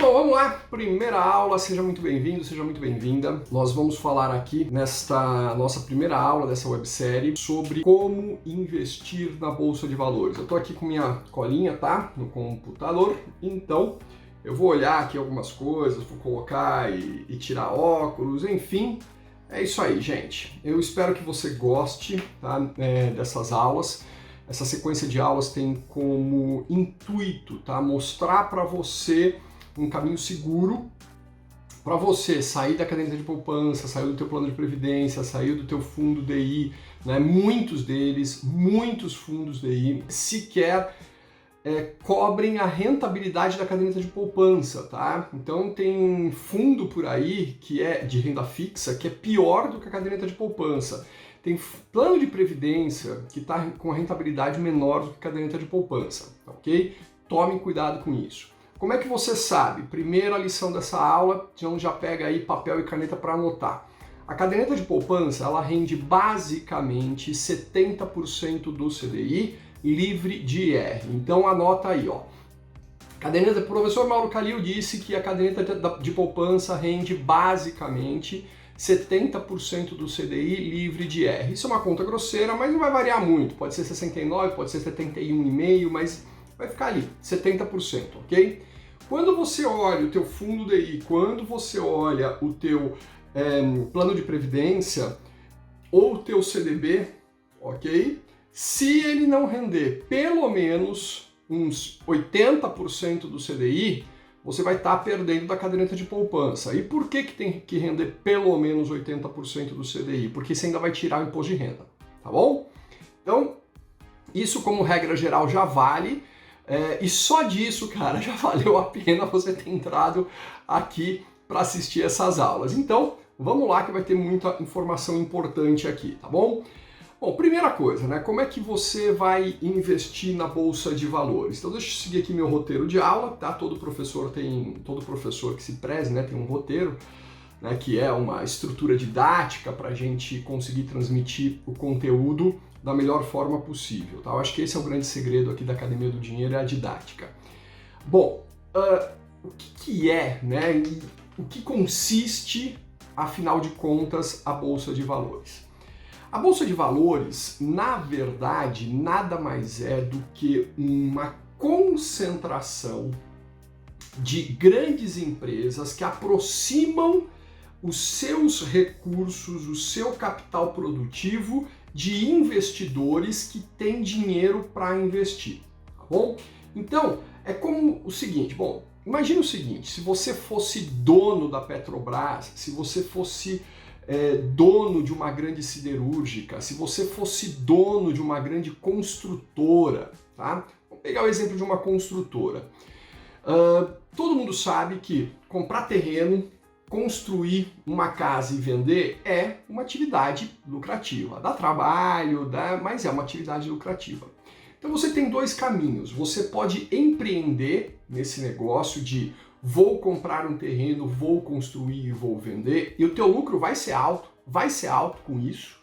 Bom, vamos lá, primeira aula, seja muito bem-vindo, seja muito bem-vinda. Nós vamos falar aqui nesta nossa primeira aula dessa websérie sobre como investir na Bolsa de Valores. Eu tô aqui com minha colinha, tá? No computador, então eu vou olhar aqui algumas coisas, vou colocar e tirar óculos, enfim. É isso aí, gente. Eu espero que você goste, tá? Dessas aulas. Essa sequência de aulas tem como intuito, tá? Mostrar para você um caminho seguro para você sair da caderneta de poupança, sair do teu plano de previdência, sair do teu fundo DI, né? Muitos deles, muitos fundos DI sequer cobrem a rentabilidade da caderneta de poupança, tá? Então tem fundo por aí que é de renda fixa que é pior do que a caderneta de poupança. Tem plano de previdência que está com a rentabilidade menor do que a caderneta de poupança, ok? Tome cuidado com isso. Como é que você sabe? Primeira lição dessa aula, então já pega aí papel e caneta para anotar. A caderneta de poupança, ela rende basicamente 70% do CDI livre de IR. Então anota aí, ó. O professor Mauro Kalil disse que a caderneta de poupança rende basicamente 70% do CDI livre de IR. Isso é uma conta grosseira, mas não vai variar muito. Pode ser 69, pode ser 71,5, mas vai ficar ali, 70%, ok? Quando você olha o teu fundo DI, quando você olha o teu plano de previdência ou o teu CDB, ok? Se ele não render pelo menos uns 80% do CDI, você vai estar perdendo da caderneta de poupança. E por que tem que render pelo menos 80% do CDI? Porque você ainda vai tirar o imposto de renda, tá bom? Então, isso como regra geral já vale. E só disso, cara, já valeu a pena você ter entrado aqui para assistir essas aulas. Então, vamos lá que vai ter muita informação importante aqui, tá bom? Bom, primeira coisa, né? Como é que você vai investir na Bolsa de Valores? Então, deixa eu seguir aqui meu roteiro de aula, tá? Todo professor que se preze, né, tem um roteiro, né, que é uma estrutura didática para a gente conseguir transmitir o conteúdo da melhor forma possível, tá? Eu acho que esse é o grande segredo aqui da Academia do Dinheiro, é a didática. Bom, o que é, né, e o que consiste, afinal de contas, a Bolsa de Valores? A Bolsa de Valores, na verdade, nada mais é do que uma concentração de grandes empresas que aproximam os seus recursos, o seu capital produtivo de investidores que têm dinheiro para investir, tá bom? Então, é como o seguinte, bom, imagina o seguinte, se você fosse dono da Petrobras, se você fosse dono de uma grande siderúrgica, se você fosse dono de uma grande construtora, tá? Vamos pegar o exemplo de uma construtora. Todo mundo sabe que comprar terreno, construir uma casa e vender é uma atividade lucrativa. Dá trabalho, mas é uma atividade lucrativa. Então você tem dois caminhos. Você pode empreender nesse negócio de vou comprar um terreno, vou construir e vou vender, e o teu lucro vai ser alto com isso,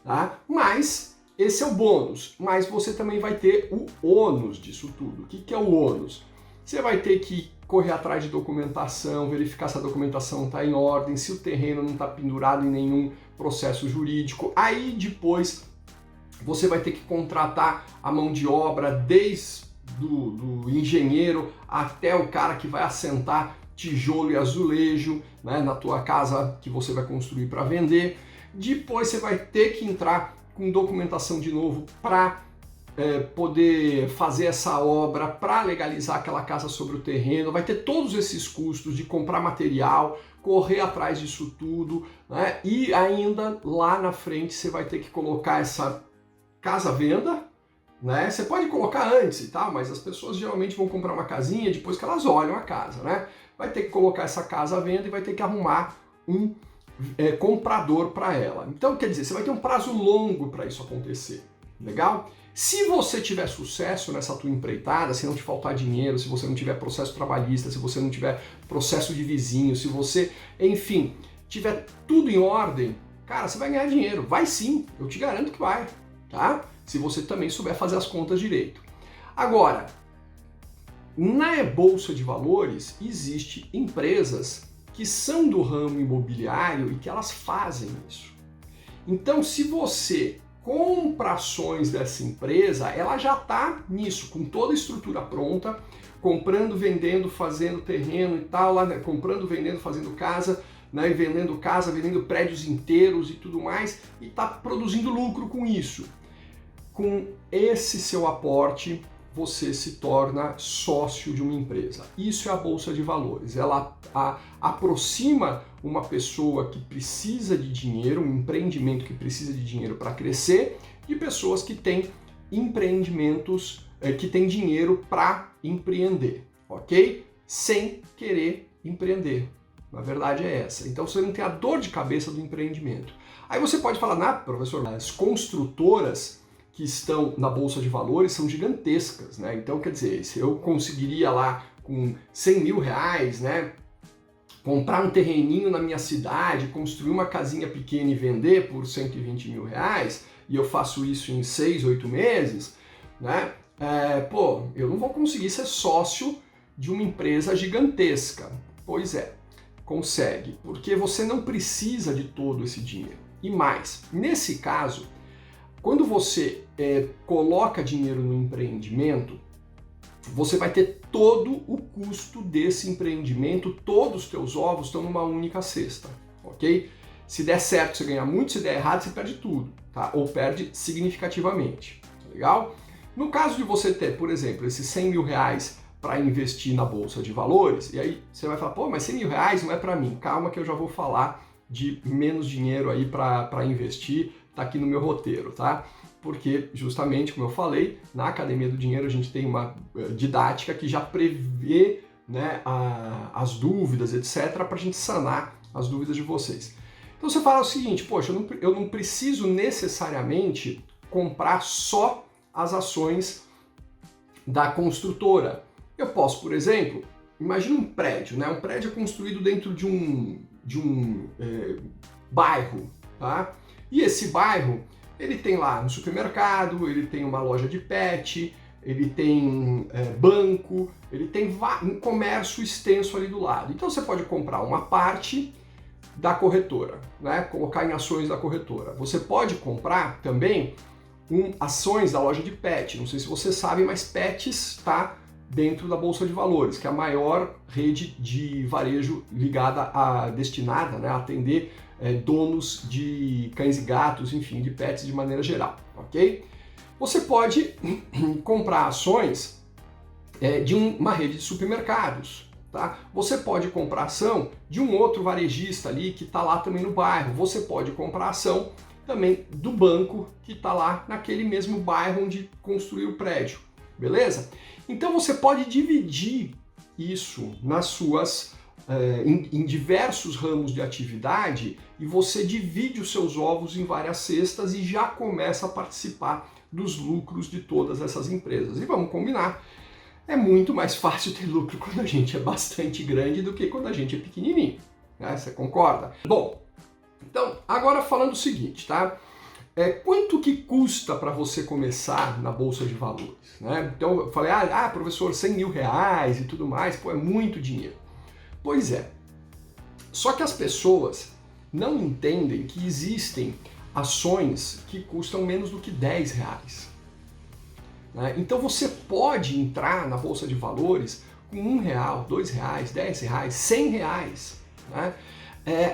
tá? Mas esse é o bônus, mas você também vai ter o ônus disso tudo. O que é o ônus? Você vai ter que correr atrás de documentação, verificar se a documentação está em ordem, se o terreno não está pendurado em nenhum processo jurídico. Aí depois você vai ter que contratar a mão de obra desde do engenheiro até o cara que vai assentar tijolo e azulejo, né, na tua casa que você vai construir para vender. Depois você vai ter que entrar com documentação de novo para poder fazer essa obra, para legalizar aquela casa sobre o terreno. Vai ter todos esses custos de comprar material, correr atrás disso tudo, né? E ainda lá na frente você vai ter que colocar essa casa à venda, né? Você pode colocar antes e tal, mas as pessoas geralmente vão comprar uma casinha depois que elas olham a casa, né? Vai ter que colocar essa casa à venda e vai ter que arrumar um comprador para ela. Então, quer dizer, você vai ter um prazo longo para isso acontecer, legal? Se você tiver sucesso nessa tua empreitada, se não te faltar dinheiro, se você não tiver processo trabalhista, se você não tiver processo de vizinho, se você, enfim, tiver tudo em ordem, cara, você vai ganhar dinheiro. Vai sim, eu te garanto que vai, tá? Se você também souber fazer as contas direito. Agora, Na bolsa de valores existem empresas que são do ramo imobiliário e que elas fazem isso. Então, se você compra ações dessa empresa, ela já está nisso, com toda a estrutura pronta, comprando, vendendo, fazendo terreno e tal, lá, né? Comprando, vendendo, fazendo casa, né? E vendendo casa, vendendo prédios inteiros e tudo mais, e está produzindo lucro com isso. Com esse seu aporte, você se torna sócio de uma empresa. Isso é a Bolsa de Valores. Ela aproxima uma pessoa que precisa de dinheiro, um empreendimento que precisa de dinheiro para crescer, de pessoas que têm empreendimentos, que têm dinheiro para empreender, ok? Sem querer empreender. Na verdade é essa. Então você não tem a dor de cabeça do empreendimento. Aí você pode falar, professor, as construtoras que estão na Bolsa de Valores são gigantescas, né? Então, quer dizer, se eu conseguiria lá com 100 mil reais, né, comprar um terreninho na minha cidade, construir uma casinha pequena e vender por 120 mil reais, e eu faço isso em 6, 8 meses, né? Eu não vou conseguir ser sócio de uma empresa gigantesca. Pois é, consegue, porque você não precisa de todo esse dinheiro. E mais, nesse caso, quando você coloca dinheiro no empreendimento, você vai ter todo o custo desse empreendimento, todos os teus ovos estão numa única cesta, ok? Se der certo, você ganha muito, se der errado, você perde tudo, tá? Ou perde significativamente, tá legal? No caso de você ter, por exemplo, esses 100 mil reais para investir na Bolsa de Valores, e aí você vai falar, pô, mas 100 mil reais não é para mim. Calma que eu já vou falar de menos dinheiro aí para investir, tá aqui no meu roteiro, tá? Porque, justamente, como eu falei, na Academia do Dinheiro a gente tem uma didática que já prevê, né, as dúvidas, etc., para a gente sanar as dúvidas de vocês. Então você fala o seguinte, poxa, eu não preciso necessariamente comprar só as ações da construtora. Eu posso, por exemplo, imagina um prédio, né? Um prédio é construído dentro de um bairro, tá? E esse bairro, ele tem lá um supermercado, ele tem uma loja de pet, ele tem banco, ele tem um comércio extenso ali do lado. Então você pode comprar uma parte da corretora, né? Colocar em ações da corretora. Você pode comprar também ações da loja de pet. Não sei se você sabe, mas Pets está dentro da Bolsa de Valores, que é a maior rede de varejo destinada, né, a atender donos de cães e gatos, enfim, de pets de maneira geral, ok? Você pode comprar ações de uma rede de supermercados, tá? Você pode comprar ação de um outro varejista ali que está lá também no bairro. Você pode comprar ação também do banco que está lá naquele mesmo bairro onde construiu o prédio, beleza? Então você pode dividir isso nas suas em diversos ramos de atividade e você divide os seus ovos em várias cestas e já começa a participar dos lucros de todas essas empresas. E vamos combinar, é muito mais fácil ter lucro quando a gente é bastante grande do que quando a gente é pequenininho, né? Você concorda? Bom, então agora falando o seguinte, tá? Quanto que custa para você começar na Bolsa de Valores, né? Então eu falei, professor, 100 mil reais e tudo mais, pô, é muito dinheiro. Pois é, só que as pessoas não entendem que existem ações que custam menos do que 10 reais. Né? Então você pode entrar na Bolsa de Valores com R$1, R$2, R$10, R$100. Né?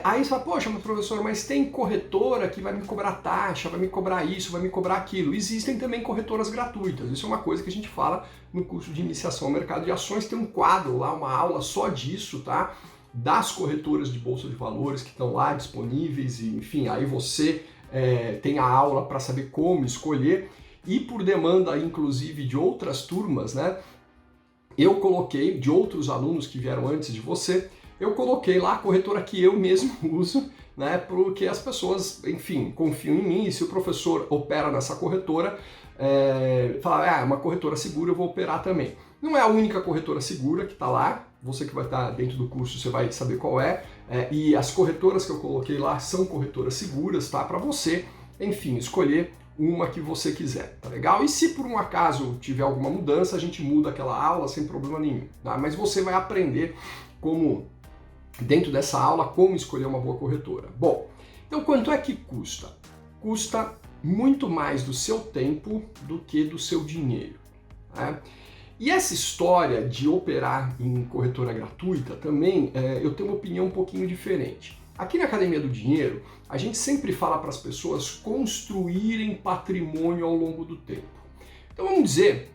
Aí você fala, poxa, mas professor, mas tem corretora que vai me cobrar taxa, vai me cobrar isso, vai me cobrar aquilo. Existem também corretoras gratuitas. Isso é uma coisa que a gente fala no curso de iniciação ao mercado de ações. Tem um quadro lá, uma aula só disso, tá? Das corretoras de bolsa de valores que estão lá disponíveis. E, enfim, aí você tem a aula para saber como escolher. E por demanda, inclusive, de outras turmas, né? Eu coloquei, de outros alunos que vieram antes de você, eu coloquei lá a corretora que eu mesmo uso, né, porque as pessoas, enfim, confiam em mim e se o professor opera nessa corretora, fala, é uma corretora segura, eu vou operar também. Não é a única corretora segura que está lá, você que vai estar dentro do curso, você vai saber qual e as corretoras que eu coloquei lá são corretoras seguras, tá, para você, enfim, escolher uma que você quiser, tá legal? E se por um acaso tiver alguma mudança, a gente muda aquela aula sem problema nenhum, tá? Mas você vai aprender como, dentro dessa aula, como escolher uma boa corretora. Bom, então quanto é que custa? Custa muito mais do seu tempo do que do seu dinheiro, né? E essa história de operar em corretora gratuita também, eu tenho uma opinião um pouquinho diferente. Aqui na Academia do Dinheiro, a gente sempre fala para as pessoas construírem patrimônio ao longo do tempo. Então vamos dizer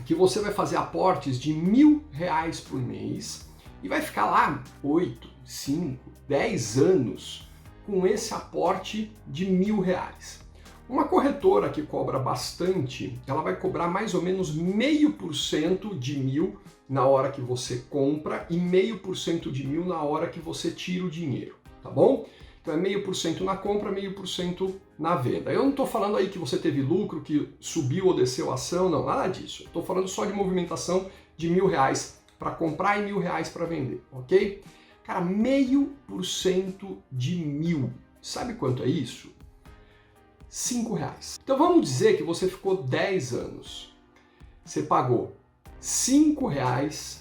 que você vai fazer aportes de R$1.000 por mês e vai ficar lá 8, 5, 10 anos com esse aporte de R$1.000. Uma corretora que cobra bastante, ela vai cobrar mais ou menos 0,5% de 1.000 na hora que você compra e 0,5% de 1.000 na hora que você tira o dinheiro, tá bom? Então é 0,5% na compra, 0,5% na venda. Eu não estou falando aí que você teve lucro, que subiu ou desceu a ação, não, nada disso. Estou falando só de movimentação de R$1.000 para comprar e R$1.000 para vender, ok? Cara, 0,5% de 1.000, sabe quanto é isso? R$5. Então vamos dizer que você ficou 10 anos. Você pagou R$5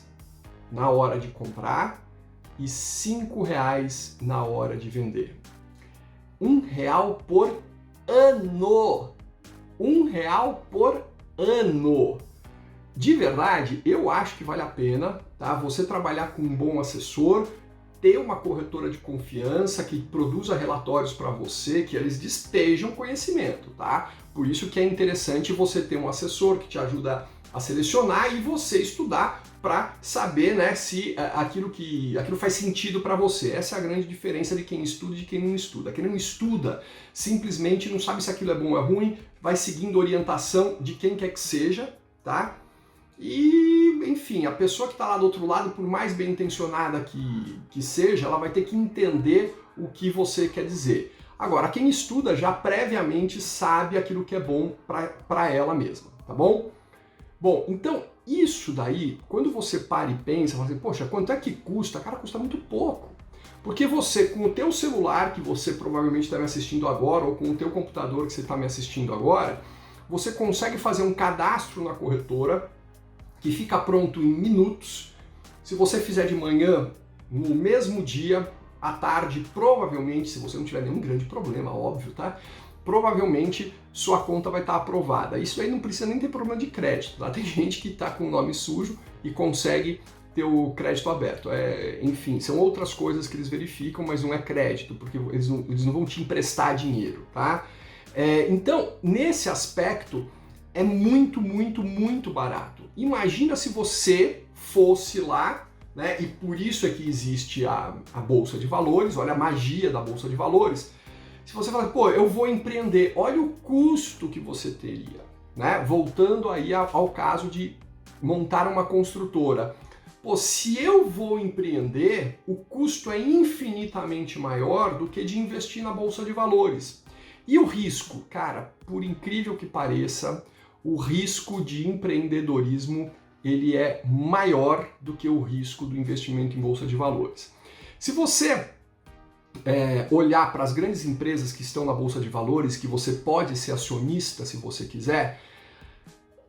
na hora de comprar e R$5 na hora de vender. R$1 por ano. R$1 por ano. De verdade, eu acho que vale a pena, tá? Você trabalhar com um bom assessor, ter uma corretora de confiança que produza relatórios para você, que eles destejam conhecimento, tá? Por isso que é interessante você ter um assessor que te ajuda a selecionar e você estudar para saber, né, se aquilo faz sentido para você. Essa é a grande diferença de quem estuda e de quem não estuda. Quem não estuda simplesmente não sabe se aquilo é bom ou é ruim, vai seguindo orientação de quem quer que seja, tá? E, enfim, a pessoa que está lá do outro lado, por mais bem intencionada que seja, ela vai ter que entender o que você quer dizer. Agora, quem estuda já previamente sabe aquilo que é bom para ela mesma, tá bom? Bom, então, isso daí, quando você para e pensa, fala assim, poxa, quanto é que custa? Cara, custa muito pouco. Porque você, com o teu celular, que você provavelmente está me assistindo agora, ou com o teu computador que você está me assistindo agora, você consegue fazer um cadastro na corretora, que fica pronto em minutos. Se você fizer de manhã, no mesmo dia, à tarde, provavelmente, se você não tiver nenhum grande problema, óbvio, tá? Provavelmente sua conta vai estar aprovada. Isso aí não precisa nem ter problema de crédito, tá? Tem gente que está com o nome sujo e consegue ter o crédito aberto. Enfim, são outras coisas que eles verificam, mas não é crédito, porque eles não vão te emprestar dinheiro, tá? Então, nesse aspecto, é muito, muito, muito barato. Imagina se você fosse lá, né? E por isso é que existe a Bolsa de Valores, olha a magia da Bolsa de Valores. Se você falar, pô, eu vou empreender, olha o custo que você teria, né? Voltando aí ao caso de montar uma construtora. Pô, se eu vou empreender, o custo é infinitamente maior do que de investir na Bolsa de Valores. E o risco? Cara, por incrível que pareça, o risco de empreendedorismo ele é maior do que o risco do investimento em Bolsa de Valores. Se você olhar para as grandes empresas que estão na Bolsa de Valores, que você pode ser acionista se você quiser,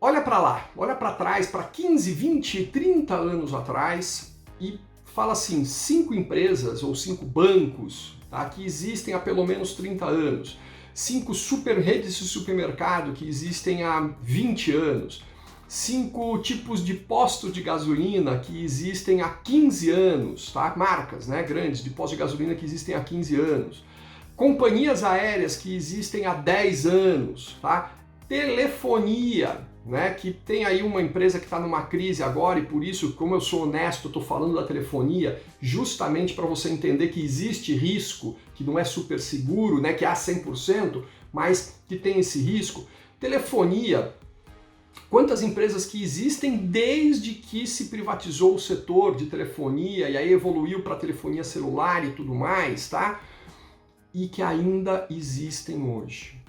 olha para lá, olha para trás, para 15, 20, 30 anos atrás e fala assim, 5 empresas ou 5 bancos, tá, que existem há pelo menos 30 anos. 5 super redes de supermercado que existem há 20 anos, 5 tipos de postos de gasolina que existem há 15 anos, tá? Marcas, né, grandes de postos de gasolina que existem há 15 anos, companhias aéreas que existem há 10 anos, tá? Telefonia, né, que tem aí uma empresa que está numa crise agora e por isso, como eu sou honesto, estou falando da telefonia justamente para você entender que existe risco, que não é super seguro, né, que é a 100%, mas que tem esse risco. Telefonia, quantas empresas que existem desde que se privatizou o setor de telefonia e aí evoluiu para telefonia celular e tudo mais, tá? E que ainda existem hoje,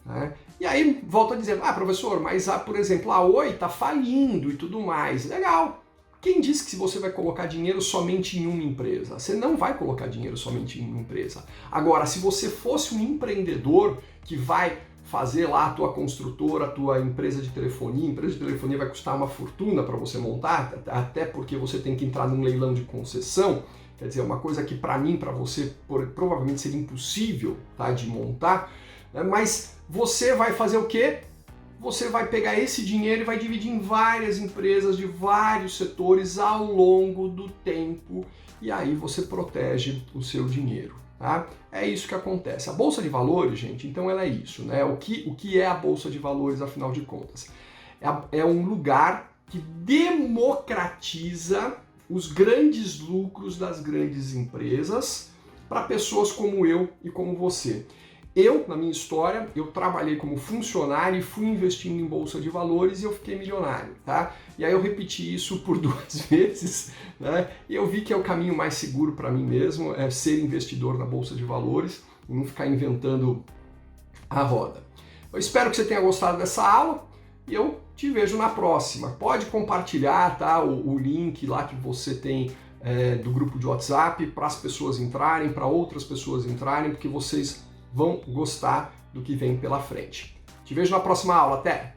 né? E aí, volto a dizer, professor, mas, por exemplo, a Oi está falindo e tudo mais. Legal. Quem disse que você vai colocar dinheiro somente em uma empresa? Você não vai colocar dinheiro somente em uma empresa. Agora, se você fosse um empreendedor que vai fazer lá a tua construtora, a tua empresa de telefonia. A empresa de telefonia vai custar uma fortuna para você montar, até porque você tem que entrar num leilão de concessão. Quer dizer, uma coisa que para mim, para você, provavelmente seria impossível, tá, de montar. Mas você vai fazer o quê? Você vai pegar esse dinheiro e vai dividir em várias empresas de vários setores ao longo do tempo, e aí você protege o seu dinheiro, tá? É isso que acontece. A Bolsa de Valores, gente, então ela é isso, né? O que é a Bolsa de Valores, afinal de contas? É um lugar que democratiza os grandes lucros das grandes empresas para pessoas como eu e como você. Eu, na minha história, eu trabalhei como funcionário e fui investindo em bolsa de valores e eu fiquei milionário, tá? E aí eu repeti isso por 2 vezes, né? E eu vi que é o caminho mais seguro para mim mesmo, é ser investidor na bolsa de valores e não ficar inventando a roda. Eu espero que você tenha gostado dessa aula e eu te vejo na próxima. Pode compartilhar, tá? O link lá que você tem do grupo de WhatsApp para as pessoas entrarem, para outras pessoas entrarem, porque vocês vão gostar do que vem pela frente. Te vejo na próxima aula. Até!